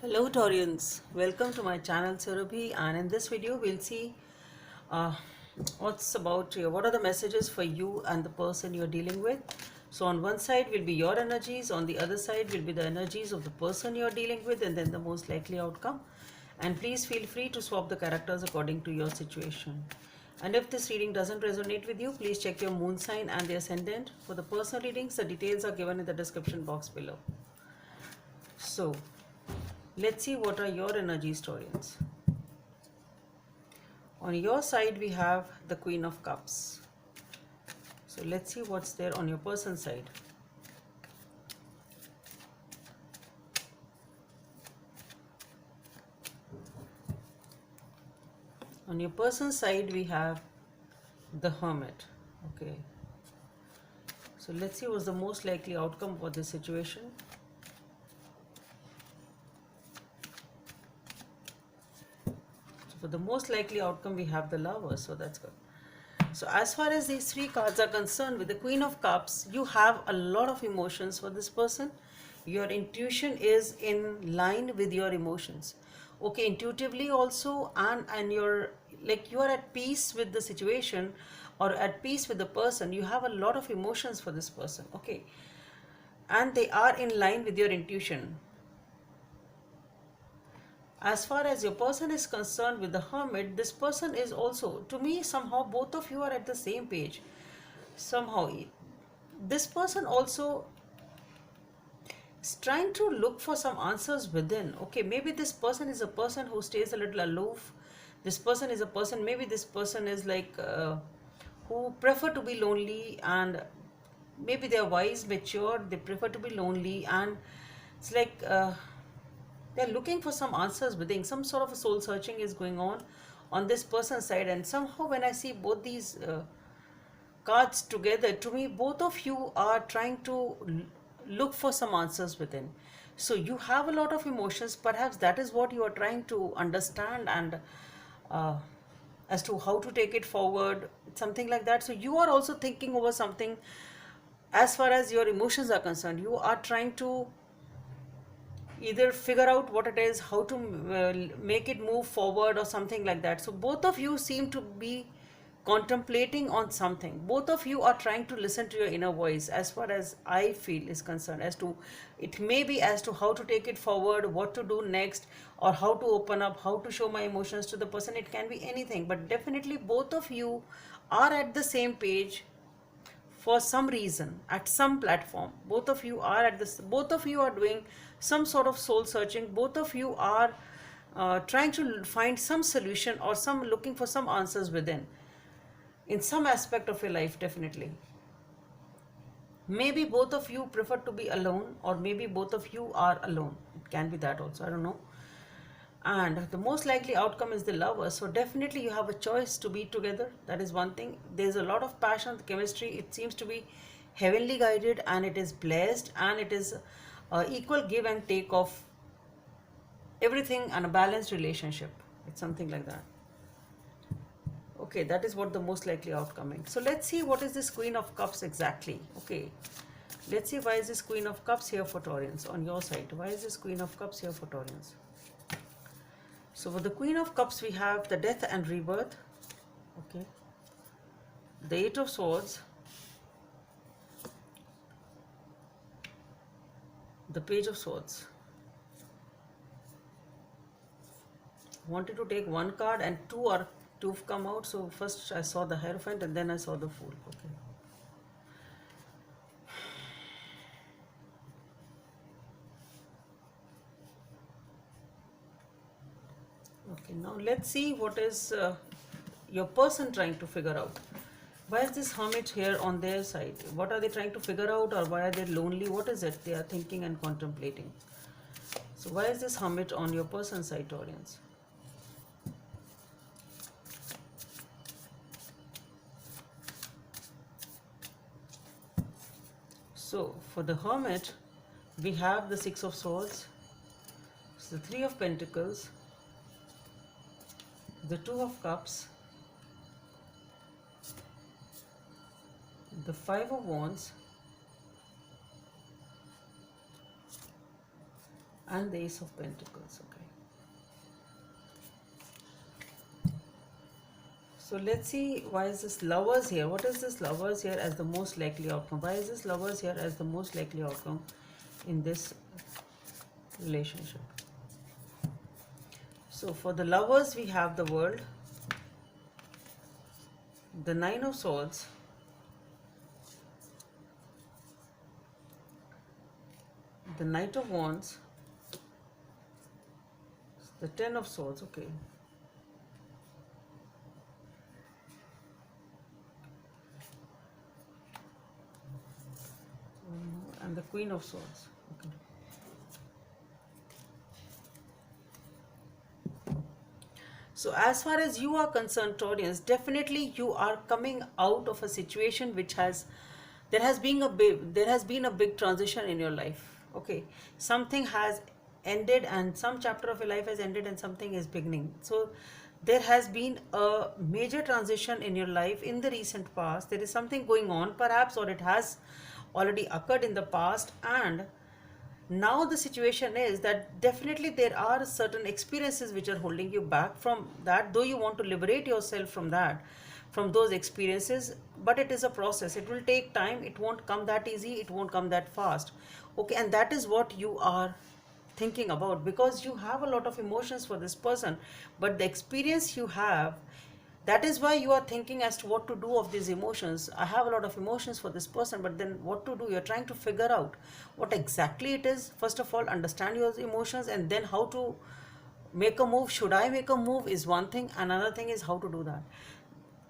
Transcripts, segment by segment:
Hello Taurians, welcome to my channel Surabhi, and in this video we'll see uh, what are the messages for you and the person you're dealing with. So on one side will be your energies, on the other side will be the energies of the person you're dealing with, and then the most likely outcome. And please feel free to swap the characters according to your situation. And if this reading doesn't resonate with you, please check your moon sign and the ascendant. For the personal readings, the details are given in the description box below. So let's see what are your energy historians. On your side, we have the Queen of Cups. So let's see what's there on your person's side. On your person's side, we have the Hermit. Okay. So let's see what's the most likely outcome for this situation. So for the most likely outcome, we have the Lovers. So that's good. So as far as these three cards are concerned, with the Queen of Cups, you have a lot of emotions for this person. Your intuition is in line with your emotions. Okay, intuitively also, and you're like you are at peace with the situation or at peace with the person. You have a lot of emotions for this person. Okay, and they are in line with your intuition. As far as your person is concerned with the Hermit, this person is also, to me, somehow both of you are at the same page. Somehow, this person also is trying to look for some answers within. Okay, maybe this person is a person who stays a little aloof. This person is a person, maybe this person is like who prefer to be lonely, and maybe they are wise, mature, they prefer to be lonely, and it's like they're looking for some answers within. Some sort of a soul searching is going on this person's side, and somehow when I see both these cards together, to me both of you are trying to look for some answers within. So you have a lot of emotions, perhaps that is what you are trying to understand, and uh, as to how to take it forward, something like that. So you are also thinking over something. As far as your emotions are concerned, you are trying to either figure out what it is, how to make it move forward or something like that. So both of you seem to be contemplating on something. Both of you are trying to listen to your inner voice, as far as I feel is concerned, as to it may be as to how to take it forward, what to do next, or how to open up, how to show my emotions to the person. It can be anything, but definitely both of you are at the same page for some reason at some platform. Both of you are at this, both of you are doing some sort of soul searching. Both of you are trying to find some solution or some looking for some answers within, in some aspect of your life. Definitely, maybe both of you prefer to be alone, or maybe both of you are alone. It can be that also, I don't know. And the most likely outcome is the Lover. So definitely you have a choice to be together. That is one thing. There's a lot of passion, chemistry. It seems to be heavenly guided, and it is blessed, and it is equal give and take of everything, and a balanced relationship. It's something like that. Okay, that is what the most likely outcome is. So let's see what is this Queen of Cups exactly. Okay, let's see, why is this Queen of Cups here for Taurians on your side? Why is this Queen of Cups here for Taurians? So for the Queen of Cups, we have the Death and Rebirth. Okay, the Eight of Swords, the Page of Swords. Wanted to take one card, and two have come out. So first I saw the Hierophant, and then I saw the Fool. Okay. Okay, now let's see what is your person trying to figure out. Why is this Hermit here on their side? What are they trying to figure out, or why are they lonely? What is it they are thinking and contemplating? So why is this Hermit on your person's side, Taurians? So for the Hermit, we have the Six of Swords, the Three of Pentacles, the Two of Cups, the Five of Wands, and the Ace of Pentacles. Okay. So let's see, why is this Lovers here? What is this Lovers here as the most likely outcome? Why is this Lovers here as the most likely outcome in this relationship? So for the Lovers, we have the World, the Nine of Swords, the Knight of Wands, the Ten of Swords. Okay. And the Queen of Swords. Okay. So as far as you are concerned, Taurians, definitely you are coming out of a situation which has, there has been a big transition in your life. Okay, something has ended and some chapter of your life has ended and something is beginning. So there has been a major transition in your life in the recent past. There is something going on perhaps, or it has already occurred in the past, and now the situation is that definitely there are certain experiences which are holding you back from that, though you want to liberate yourself from that, from those experiences, but it is a process. It will take time. It won't come that easy. It won't come that fast. Okay, and that is what you are thinking about, because you have a lot of emotions for this person, but the experience you have, that is why you are thinking as to what to do of these emotions. I have a lot of emotions for this person, but then what to do? You're trying to figure out what exactly it is. First of all, understand your emotions, and then how to make a move. Should I make a move is one thing, another thing is how to do that.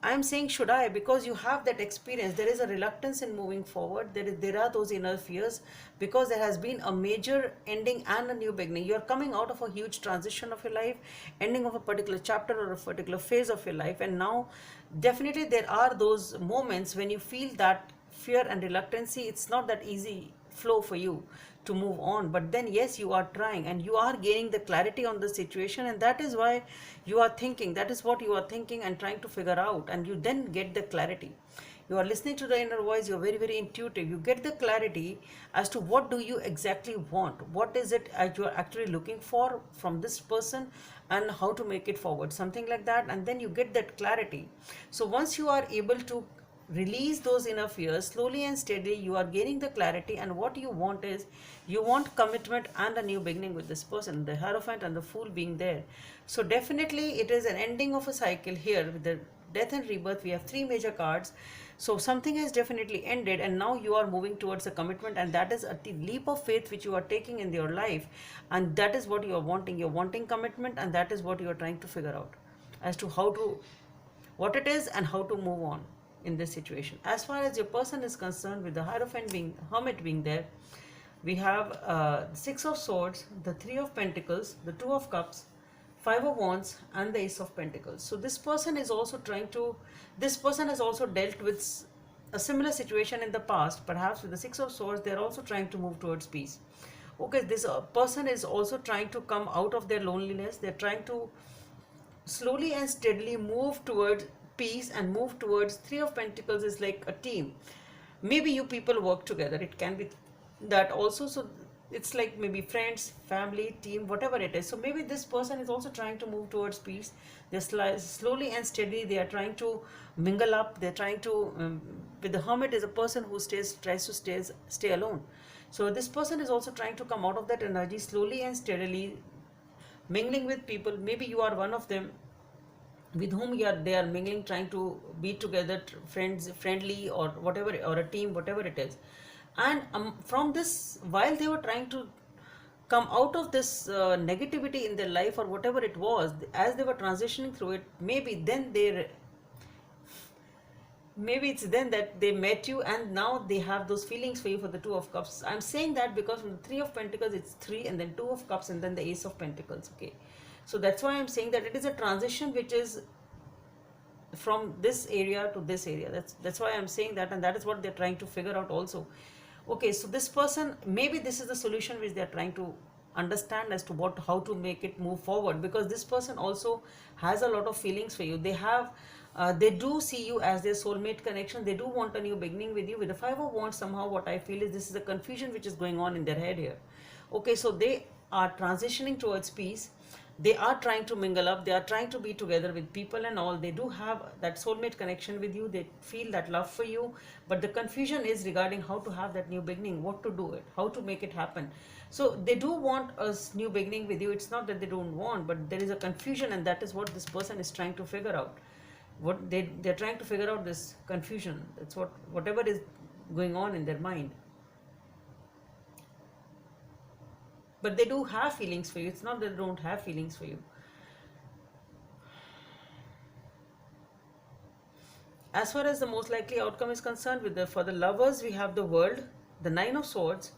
I'm saying should I, because you have that experience. There is a reluctance in moving forward. There are those inner fears, because there has been a major ending and a new beginning. You are coming out of a huge transition of your life, ending of a particular chapter or a particular phase of your life, and now definitely there are those moments when you feel that fear and reluctancy. It's not that easy flow for you to move on, but then yes, you are trying and you are gaining the clarity on the situation, and that is why you are thinking, that is what you are thinking and trying to figure out, and you then get the clarity. You are listening to the inner voice. You're very, very intuitive. You get the clarity as to what do you exactly want, what is it you are actually looking for from this person, and how to make it forward, something like that, and then you get that clarity. So once you are able to release those inner fears, slowly and steadily you are gaining the clarity, and what you want is, you want commitment and a new beginning with this person, the Hierophant and the Fool being there. So definitely it is an ending of a cycle here. With the Death and Rebirth, we have three major cards. So something has definitely ended, and now you are moving towards a commitment, and that is a leap of faith which you are taking in your life, and that is what you are wanting. You're wanting commitment, and that is what you are trying to figure out as to how to, what it is and how to move on in this situation. As far as your person is concerned, with the Hierophant being, Hermit being there, we have Six of Swords, the Three of Pentacles, the Two of Cups, Five of Wands, and the Ace of Pentacles. So this person is also trying to, this person has also dealt with a similar situation in the past. Perhaps with the Six of Swords, they are also trying to move towards peace. Okay, this person is also trying to come out of their loneliness. They're trying to slowly and steadily move towards peace and move towards. Three of Pentacles is like a team. Maybe you people work together. It can be that also. So it's like maybe friends, family, team, whatever it is. So maybe this person is also trying to move towards peace. They're slowly and steadily they are trying to mingle up. They're trying to with the Hermit is a person who tries to stay alone. So this person is also trying to come out of that energy slowly and steadily, mingling with people. Maybe you are one of them with whom they are mingling, trying to be together, friends, friendly, or whatever, or a team, whatever it is. And from this, while they were trying to come out of this negativity in their life or whatever it was, as they were transitioning through it, maybe it's then that they met you, and now they have those feelings for you for the Two of Cups. I'm saying that because from the Three of Pentacles it's three, and then Two of Cups, and then the Ace of Pentacles. Okay, so that's why I'm saying that it is a transition which is from this area to this area. That's why I'm saying that, and that is what they're trying to figure out also. Okay, so this person, maybe this is the solution which they're trying to understand as to how to make it move forward, because this person also has a lot of feelings for you. They do see you as their soulmate connection. They do want a new beginning with you. With the Five of Wands, somehow what I feel is this is a confusion which is going on in their head here. Okay, so they are transitioning towards peace. They are trying to mingle up, they are trying to be together with people and all. They do have that soulmate connection with you, they feel that love for you, but the confusion is regarding how to have that new beginning, what to do it, how to make it happen. So they do want a new beginning with you. It's not that they don't want, but there is a confusion, and that is what this person is trying to figure out. What they're trying to figure out, this confusion. That's whatever is going on in their mind. But they do have feelings for you. It's not that they don't have feelings for you. As far as the most likely outcome is concerned, for the lovers, we have the World, the Nine of Swords,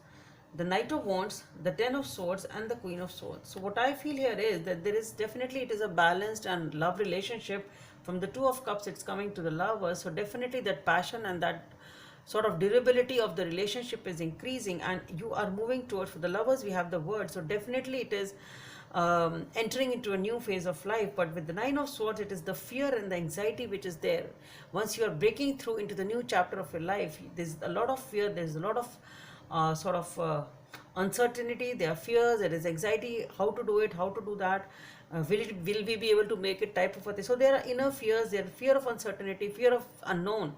the Knight of Wands, the Ten of Swords, and the Queen of Swords. So what I feel here is that there is definitely, it is a balanced and love relationship. From the Two of Cups, it's coming to the lovers. So definitely that passion and that sort of durability of the relationship is increasing, and you are moving towards, for the lovers, we have the Word. So definitely it is entering into a new phase of life. But with the Nine of Swords, it is the fear and the anxiety which is there. Once you are breaking through into the new chapter of your life, there's a lot of fear, there's a lot of uncertainty, there are fears, there is anxiety, how to do it, how to do that, will we be able to make it, type of a thing. So there are inner fears, there are fear of uncertainty, fear of unknown.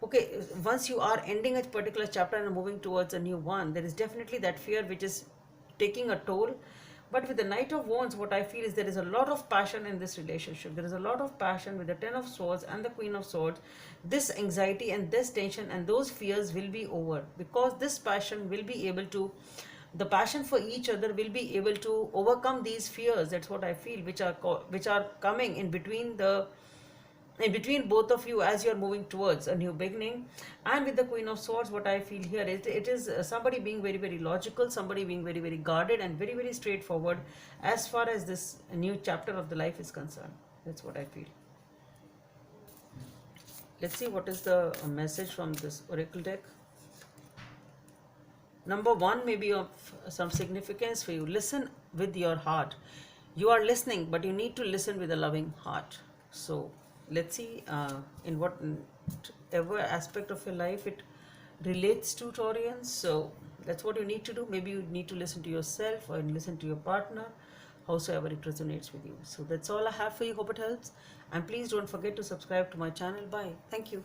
Okay, once you are ending a particular chapter and moving towards a new one, there is definitely that fear which is taking a toll. But with the Knight of Wands, what I feel is there is a lot of passion in this relationship. There is a lot of passion with the Ten of Swords and the Queen of Swords. This anxiety and this tension and those fears will be over, because this passion will be able to, the passion for each other will be able to overcome these fears. That's what I feel, which are coming in between both of you as you're moving towards a new beginning. And with the Queen of Swords, what I feel here is it is somebody being very, very logical, somebody being very, very guarded and very, very straightforward as far as this new chapter of the life is concerned. That's what I feel. Let's see what is the message from this oracle deck. Number one may be of some significance for you. Listen with your heart. You are listening, but you need to listen with a loving heart. So let's see in whatever aspect of your life it relates to, Taurians. So that's what you need to do. Maybe you need to listen to yourself or listen to your partner, howsoever it resonates with you. So that's all I have for you. Hope it helps. And please don't forget to subscribe to my channel. Bye. Thank you.